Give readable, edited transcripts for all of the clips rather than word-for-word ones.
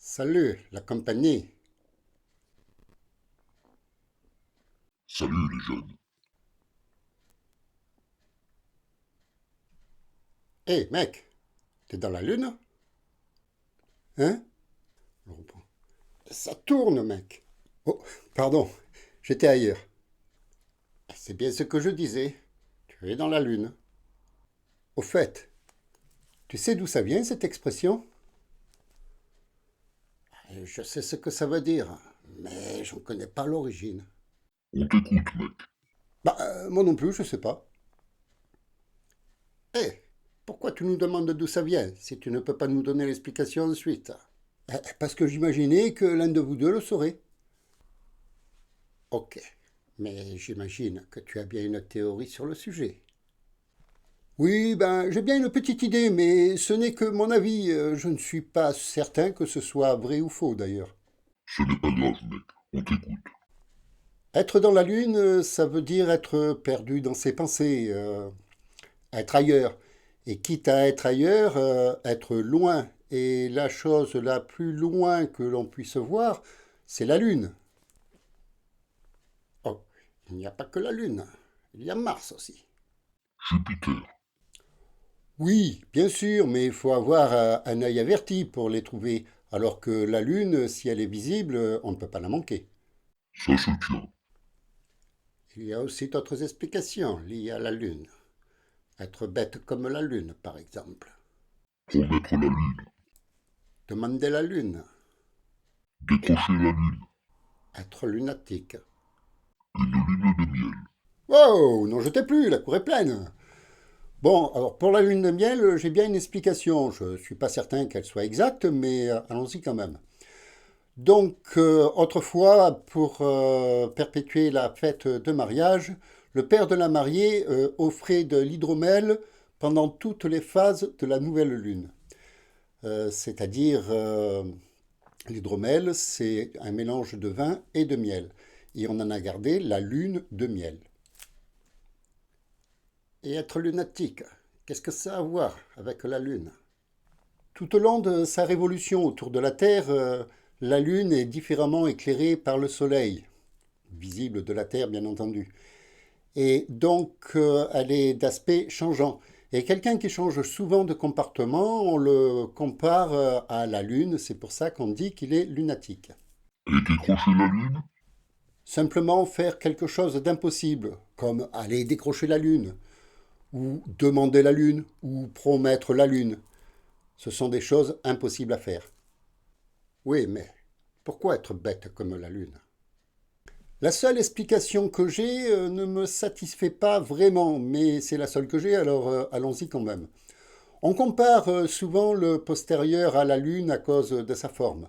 Salut, la compagnie. Salut les jeunes. Hé, mec, t'es dans la lune? Hein? Je reprends. Ça tourne, mec. Oh, pardon, j'étais ailleurs. C'est bien ce que je disais. Tu es dans la lune. Au fait, tu sais d'où ça vient cette expression? Je sais ce que ça veut dire, mais j'en connais pas l'origine. On t'écoute, mec. Moi non plus, je sais pas. Hé, pourquoi tu nous demandes d'où ça vient si tu ne peux pas nous donner l'explication ensuite? Parce que j'imaginais que l'un de vous deux le saurait. Ok, mais j'imagine que tu as bien une théorie sur le sujet. Oui, ben j'ai bien une petite idée, mais ce n'est que mon avis. Je ne suis pas certain que ce soit vrai ou faux d'ailleurs. Ce n'est pas grave, mec. On t'écoute. Être dans la Lune, ça veut dire être perdu dans ses pensées, être ailleurs. Et quitte à être ailleurs, être loin. Et la chose la plus loin que l'on puisse voir, c'est la Lune. Oh, il n'y a pas que la Lune, il y a Mars aussi. Jupiter. Oui, bien sûr, mais il faut avoir un œil averti pour les trouver, alors que la Lune, si elle est visible, on ne peut pas la manquer. Ça se tient. Il y a aussi d'autres explications liées à la Lune. Être bête comme la Lune, par exemple. Promettre la lune. Demander la Lune. Décrocher la lune. Être lunatique. Une lune de miel. Wow, n'en jetez plus, la cour est pleine. Bon, alors pour la Lune de miel, j'ai bien une explication. Je ne suis pas certain qu'elle soit exacte, mais allons-y quand même. Donc, autrefois, pour perpétuer la fête de mariage, le père de la mariée offrait de l'hydromel pendant toutes les phases de la nouvelle lune. C'est-à-dire, l'hydromel, c'est un mélange de vin et de miel. Et on en a gardé la lune de miel. Et être lunatique, qu'est-ce que ça a à voir avec la lune? Tout au long de sa révolution autour de la Terre, la Lune est différemment éclairée par le Soleil, visible de la Terre bien entendu. Et donc elle est d'aspect changeant. Et quelqu'un qui change souvent de comportement, on le compare à la Lune, c'est pour ça qu'on dit qu'il est lunatique. Et décrocher la lune. Simplement faire quelque chose d'impossible, comme aller décrocher la Lune, ou demander la Lune, ou promettre la Lune. Ce sont des choses impossibles à faire. Oui, mais pourquoi être bête comme la Lune? La seule explication que j'ai ne me satisfait pas vraiment, mais c'est la seule que j'ai, alors allons-y quand même. On compare souvent le postérieur à la Lune à cause de sa forme.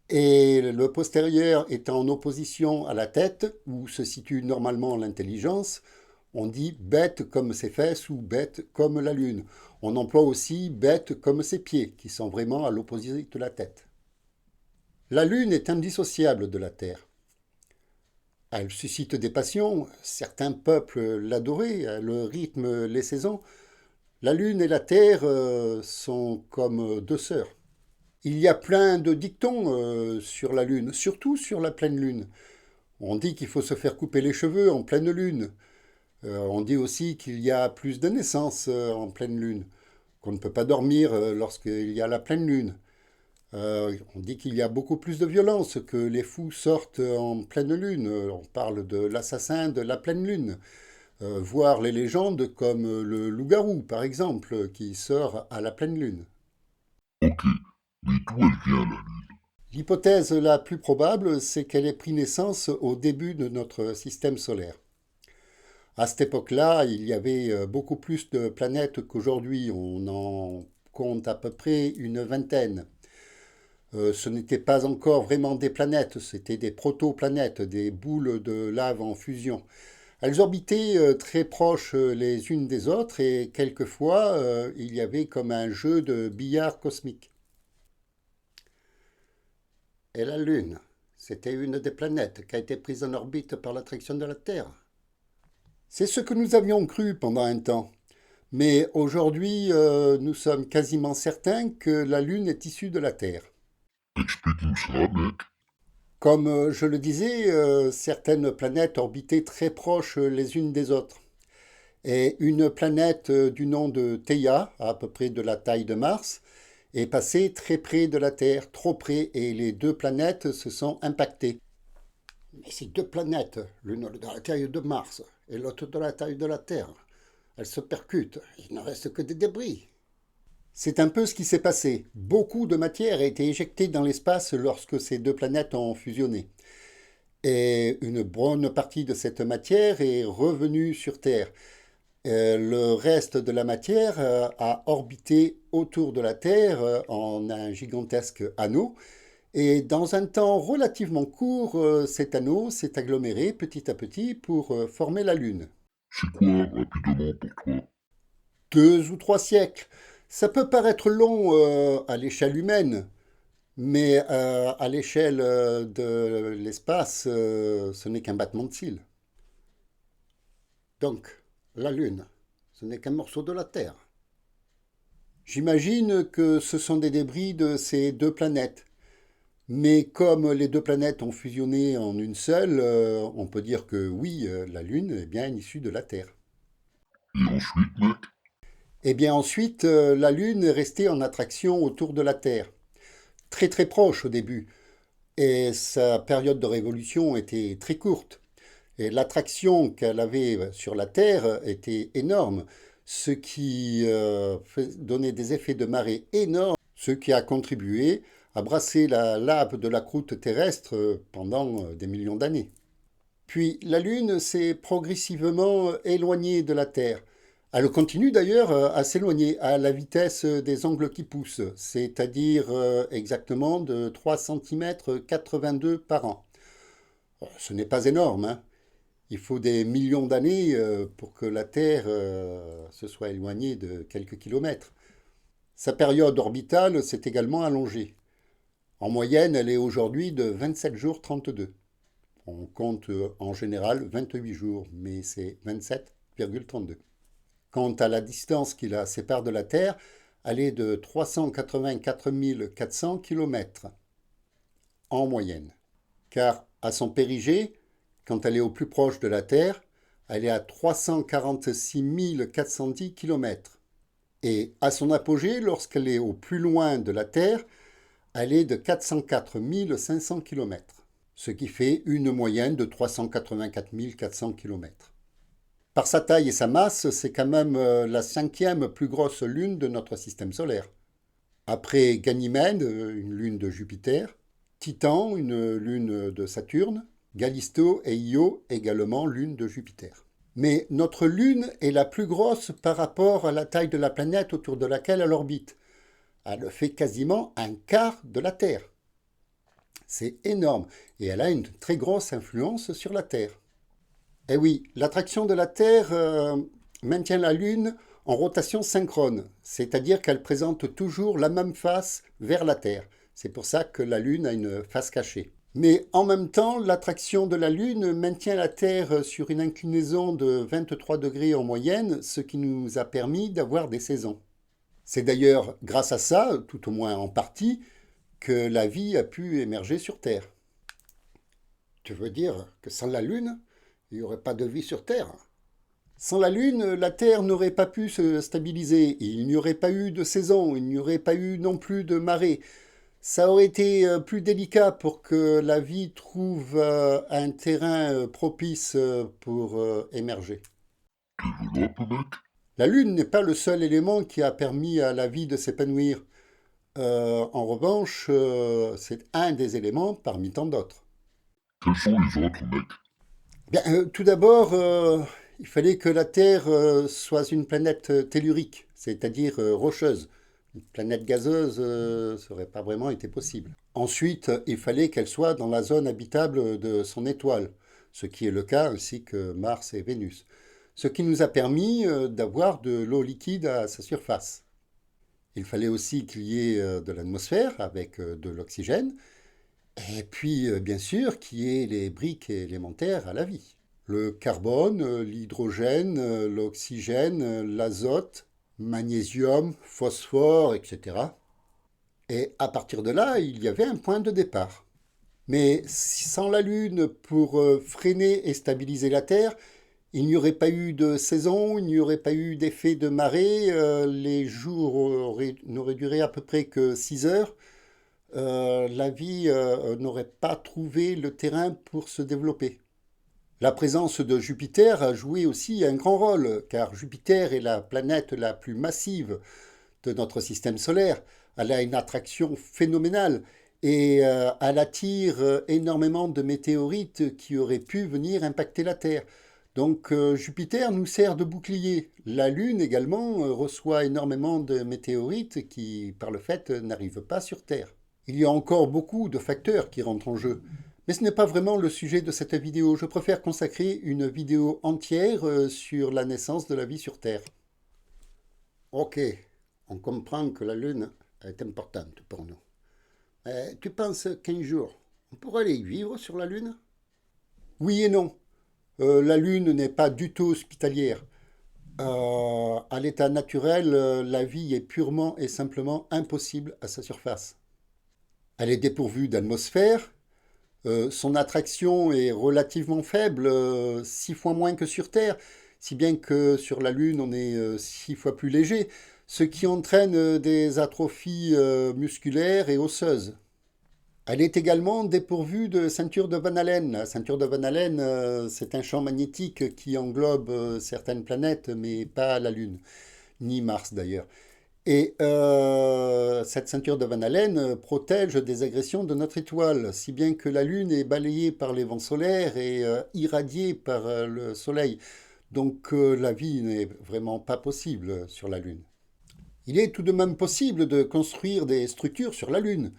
Et le postérieur étant en opposition à la tête, où se situe normalement l'intelligence, on dit bête comme ses fesses ou bête comme la Lune. On emploie aussi bête comme ses pieds, qui sont vraiment à l'opposé de la tête. La Lune est indissociable de la Terre. Elle suscite des passions, certains peuples l'adoraient, elle rythme les saisons. La Lune et la Terre sont comme deux sœurs. Il y a plein de dictons sur la Lune, surtout sur la pleine Lune. On dit qu'il faut se faire couper les cheveux en pleine Lune. On dit aussi qu'il y a plus de naissances en pleine Lune, qu'on ne peut pas dormir lorsqu'il y a la pleine Lune. On dit qu'il y a beaucoup plus de violence, que les fous sortent en pleine lune. On parle de l'assassin de la pleine lune. Voir les légendes comme le loup-garou, par exemple, qui sort à la pleine lune. Ok. Mais d'où elle vient la lune? L'hypothèse la plus probable, c'est qu'elle ait pris naissance au début de notre système solaire. À cette époque-là, il y avait beaucoup plus de planètes qu'aujourd'hui. On en compte à peu près une vingtaine. Ce n'était pas encore vraiment des planètes, c'était des protoplanètes, des boules de lave en fusion. Elles orbitaient très proches les unes des autres et quelquefois il y avait comme un jeu de billard cosmique. Et la Lune, c'était une des planètes qui a été prise en orbite par l'attraction de la Terre. C'est ce que nous avions cru pendant un temps. Mais aujourd'hui, nous sommes quasiment certains que la Lune est issue de la Terre. Explique-nous ça, mec. Comme je le disais, certaines planètes orbitaient très proches les unes des autres. Et une planète du nom de Theia, à peu près de la taille de Mars, est passée très près de la Terre, trop près, et les deux planètes se sont impactées. Mais ces deux planètes, l'une de la taille de Mars et l'autre de la taille de la Terre, elles se percutent, il ne reste que des débris. C'est un peu ce qui s'est passé. Beaucoup de matière a été éjectée dans l'espace lorsque ces deux planètes ont fusionné. Et une bonne partie de cette matière est revenue sur Terre. Le reste de la matière a orbité autour de la Terre en un gigantesque anneau. Et dans un temps relativement court, cet anneau s'est aggloméré petit à petit pour former la Lune. C'est quoi, rapidement, pour toi? 2 ou 3 siècles. Ça peut paraître long à l'échelle humaine, mais à l'échelle de l'espace, ce n'est qu'un battement de cils. Donc, la Lune, ce n'est qu'un morceau de la Terre. J'imagine que ce sont des débris de ces deux planètes. Mais comme les deux planètes ont fusionné en une seule, on peut dire que oui, la Lune est bien issue de la Terre. Et ensuite, mec? Et bien ensuite, la Lune est restée en attraction autour de la Terre, très très proche au début, et sa période de révolution était très courte. Et l'attraction qu'elle avait sur la Terre était énorme, ce qui donnait des effets de marée énormes, ce qui a contribué à brasser la lave de la croûte terrestre pendant des millions d'années. Puis la Lune s'est progressivement éloignée de la Terre. Elle continue d'ailleurs à s'éloigner à la vitesse des angles qui poussent, c'est-à-dire exactement de 3 cm 82 par an. Ce n'est pas énorme, hein. Il faut des millions d'années pour que la Terre se soit éloignée de quelques kilomètres. Sa période orbitale s'est également allongée. En moyenne, elle est aujourd'hui de 27 jours 32. On compte en général 28 jours, mais c'est 27,32. Quant à la distance qui la sépare de la Terre, elle est de 384 400 km en moyenne. Car à son périgée, quand elle est au plus proche de la Terre, elle est à 346 410 km. Et à son apogée, lorsqu'elle est au plus loin de la Terre, elle est de 404 500 km, ce qui fait une moyenne de 384 400 km. Par sa taille et sa masse, c'est quand même la cinquième plus grosse lune de notre système solaire. Après Ganymède, une lune de Jupiter, Titan, une lune de Saturne, Callisto et Io, également lune de Jupiter. Mais notre lune est la plus grosse par rapport à la taille de la planète autour de laquelle elle orbite. Elle fait quasiment un quart de la Terre. C'est énorme et elle a une très grosse influence sur la Terre. Eh oui, l'attraction de la Terre maintient la Lune en rotation synchrone, c'est-à-dire qu'elle présente toujours la même face vers la Terre. C'est pour ça que la Lune a une face cachée. Mais en même temps, l'attraction de la Lune maintient la Terre sur une inclinaison de 23 degrés en moyenne, ce qui nous a permis d'avoir des saisons. C'est d'ailleurs grâce à ça, tout au moins en partie, que la vie a pu émerger sur Terre. Tu veux dire que sans la Lune, il n'y aurait pas de vie sur Terre? Sans la Lune, la Terre n'aurait pas pu se stabiliser, il n'y aurait pas eu de saison, il n'y aurait pas eu non plus de marée. Ça aurait été plus délicat pour que la vie trouve un terrain propice pour émerger. Développe, mec? La Lune n'est pas le seul élément qui a permis à la vie de s'épanouir. En revanche, c'est un des éléments parmi tant d'autres. Quels sont les autres, mec? Bien, tout d'abord, il fallait que la Terre soit une planète tellurique, c'est-à-dire rocheuse. Une planète gazeuse ça n'aurait pas vraiment été possible. Ensuite, il fallait qu'elle soit dans la zone habitable de son étoile, ce qui est le cas ainsi que Mars et Vénus. Ce qui nous a permis d'avoir de l'eau liquide à sa surface. Il fallait aussi qu'il y ait de l'atmosphère avec de l'oxygène, et puis bien sûr qu'il y ait les briques élémentaires à la vie. Le carbone, l'hydrogène, l'oxygène, l'azote, magnésium, phosphore, etc. Et à partir de là, il y avait un point de départ. Mais sans la Lune pour freiner et stabiliser la Terre, il n'y aurait pas eu de saison, il n'y aurait pas eu d'effet de marée, les jours n'auraient duré à peu près que 6 heures, la vie n'aurait pas trouvé le terrain pour se développer. La présence de Jupiter a joué aussi un grand rôle, car Jupiter est la planète la plus massive de notre système solaire. Elle a une attraction phénoménale et elle attire énormément de météorites qui auraient pu venir impacter la Terre. Donc Jupiter nous sert de bouclier. La Lune également reçoit énormément de météorites qui, par le fait, n'arrivent pas sur Terre. Il y a encore beaucoup de facteurs qui rentrent en jeu. Mais ce n'est pas vraiment le sujet de cette vidéo. Je préfère consacrer une vidéo entière sur la naissance de la vie sur Terre. Ok, on comprend que la Lune est importante pour nous. Tu penses qu'un jour, on pourra aller vivre sur la Lune? Oui et non. La Lune n'est pas du tout hospitalière. À l'état naturel, la vie est purement et simplement impossible à sa surface. Elle est dépourvue d'atmosphère. Son attraction est relativement faible, 6 fois moins que sur Terre, si bien que sur la Lune on est 6 fois plus léger, ce qui entraîne des atrophies musculaires et osseuses. Elle est également dépourvue de ceinture de Van Allen. La ceinture de Van Allen, c'est un champ magnétique qui englobe certaines planètes, mais pas la Lune, ni Mars d'ailleurs. Et cette ceinture de Van Allen protège des agressions de notre étoile, si bien que la Lune est balayée par les vents solaires et irradiée par le Soleil. Donc la vie n'est vraiment pas possible sur la Lune. Il est tout de même possible de construire des structures sur la Lune,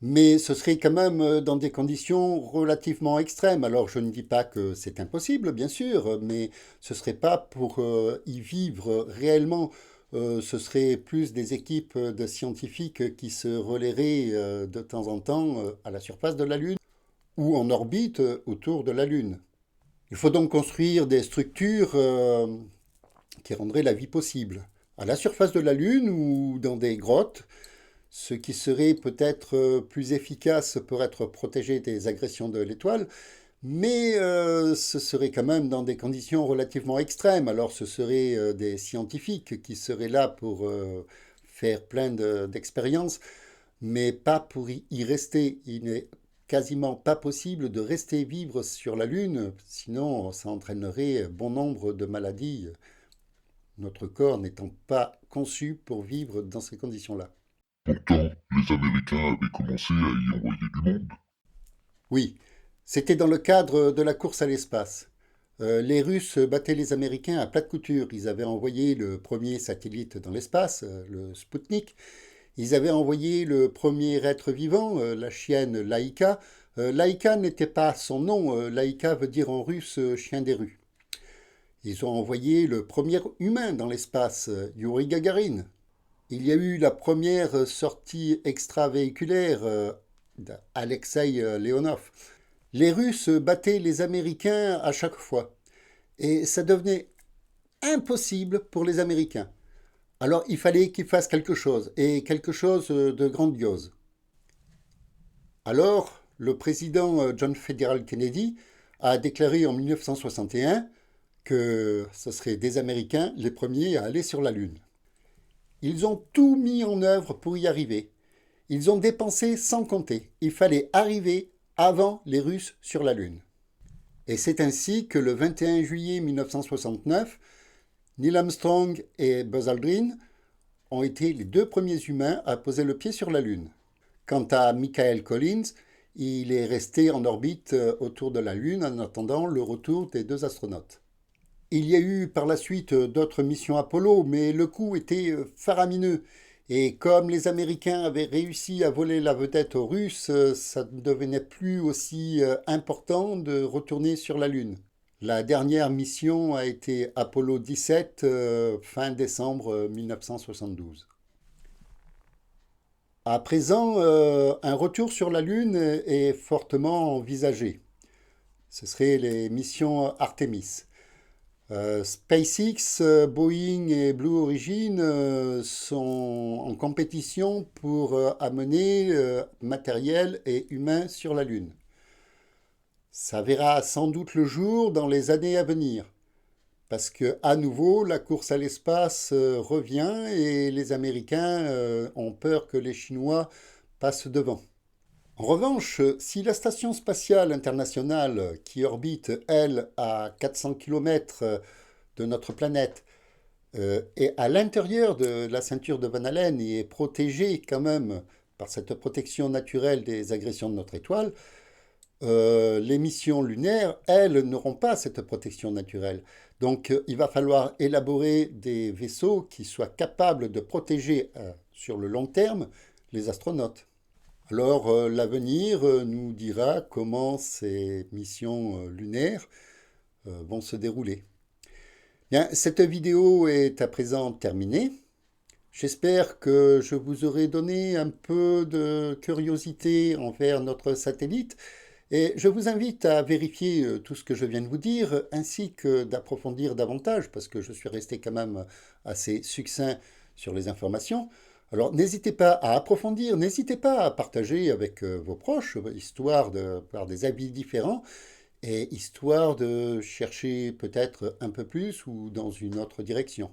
mais ce serait quand même dans des conditions relativement extrêmes. Alors je ne dis pas que c'est impossible, bien sûr, mais ce ne serait pas pour y vivre réellement. Ce serait plus des équipes de scientifiques qui se relaieraient de temps en temps à la surface de la Lune ou en orbite autour de la Lune. Il faut donc construire des structures qui rendraient la vie possible. À la surface de la Lune ou dans des grottes, ce qui serait peut-être plus efficace pour être protégé des agressions de l'étoile, mais ce serait quand même dans des conditions relativement extrêmes. Alors ce seraient des scientifiques qui seraient là pour faire plein d'expériences, mais pas pour y rester. Il n'est quasiment pas possible de rester vivre sur la Lune, sinon ça entraînerait bon nombre de maladies, notre corps n'étant pas conçu pour vivre dans ces conditions-là. Pourtant, les Américains avaient commencé à y envoyer du monde. Oui, c'était dans le cadre de la course à l'espace. Les Russes battaient les Américains à plate couture. Ils avaient envoyé le premier satellite dans l'espace, le Spoutnik. Ils avaient envoyé le premier être vivant, la chienne Laïka. Laïka n'était pas son nom. Laïka veut dire en russe chien des rues. Ils ont envoyé le premier humain dans l'espace, Yuri Gagarin. Il y a eu la première sortie extravéhiculaire d'Alexei Leonov. Les Russes battaient les Américains à chaque fois. Et ça devenait impossible pour les Américains. Alors il fallait qu'ils fassent quelque chose, et quelque chose de grandiose. Alors, le président John Fitzgerald Kennedy a déclaré en 1961 que ce seraient des Américains les premiers à aller sur la Lune. Ils ont tout mis en œuvre pour y arriver. Ils ont dépensé sans compter. Il fallait arriver avant les Russes sur la Lune. Et c'est ainsi que le 21 juillet 1969, Neil Armstrong et Buzz Aldrin ont été les 2 premiers humains à poser le pied sur la Lune. Quant à Michael Collins, il est resté en orbite autour de la Lune en attendant le retour des 2 astronautes. Il y a eu par la suite d'autres missions Apollo, mais le coup était faramineux. Et comme les Américains avaient réussi à voler la vedette aux Russes, ça ne devenait plus aussi important de retourner sur la Lune. La dernière mission a été Apollo 17, fin décembre 1972. À présent, un retour sur la Lune est fortement envisagé. Ce seraient les missions Artemis. SpaceX, Boeing et Blue Origin sont en compétition pour amener matériel et humain sur la Lune. Ça verra sans doute le jour dans les années à venir, parce que à nouveau la course à l'espace revient et les Américains ont peur que les Chinois passent devant. En revanche, si la station spatiale internationale qui orbite, elle, à 400 km de notre planète, est à l'intérieur de la ceinture de Van Allen et est protégée quand même par cette protection naturelle des agressions de notre étoile, les missions lunaires, elles, n'auront pas cette protection naturelle. Donc il va falloir élaborer des vaisseaux qui soient capables de protéger sur le long terme les astronautes. Alors l'avenir nous dira comment ces missions lunaires vont se dérouler. Bien, cette vidéo est à présent terminée. J'espère que je vous aurai donné un peu de curiosité envers notre satellite et je vous invite à vérifier tout ce que je viens de vous dire ainsi que d'approfondir davantage parce que je suis resté quand même assez succinct sur les informations. Alors n'hésitez pas à approfondir, n'hésitez pas à partager avec vos proches, histoire de voir des avis différents et histoire de chercher peut-être un peu plus ou dans une autre direction.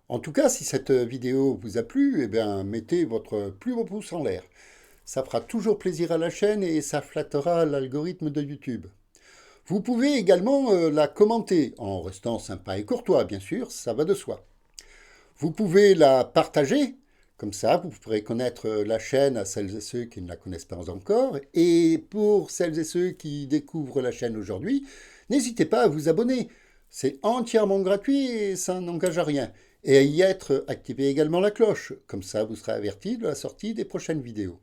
En tout cas, si cette vidéo vous a plu, eh bien, mettez votre plus beau pouce en l'air. Ça fera toujours plaisir à la chaîne et ça flattera l'algorithme de YouTube. Vous pouvez également la commenter, en restant sympa et courtois, bien sûr, ça va de soi. Vous pouvez la partager, comme ça vous pourrez connaître la chaîne à celles et ceux qui ne la connaissent pas encore. Et pour celles et ceux qui découvrent la chaîne aujourd'hui, n'hésitez pas à vous abonner. C'est entièrement gratuit et ça n'engage à rien. Et à y être, activez également la cloche, comme ça vous serez averti de la sortie des prochaines vidéos.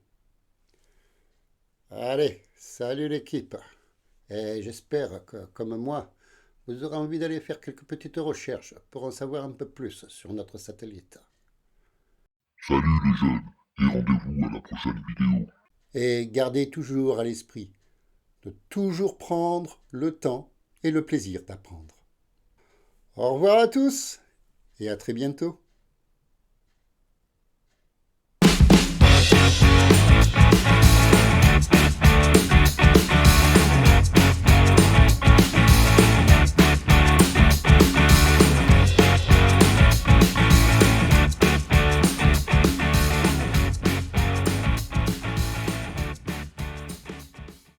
Allez, salut l'équipe. Et j'espère que, comme moi, vous aurez envie d'aller faire quelques petites recherches pour en savoir un peu plus sur notre satellite. Salut les jeunes, et rendez-vous à la prochaine vidéo. Et gardez toujours à l'esprit de toujours prendre le temps et le plaisir d'apprendre. Au revoir à tous et à très bientôt.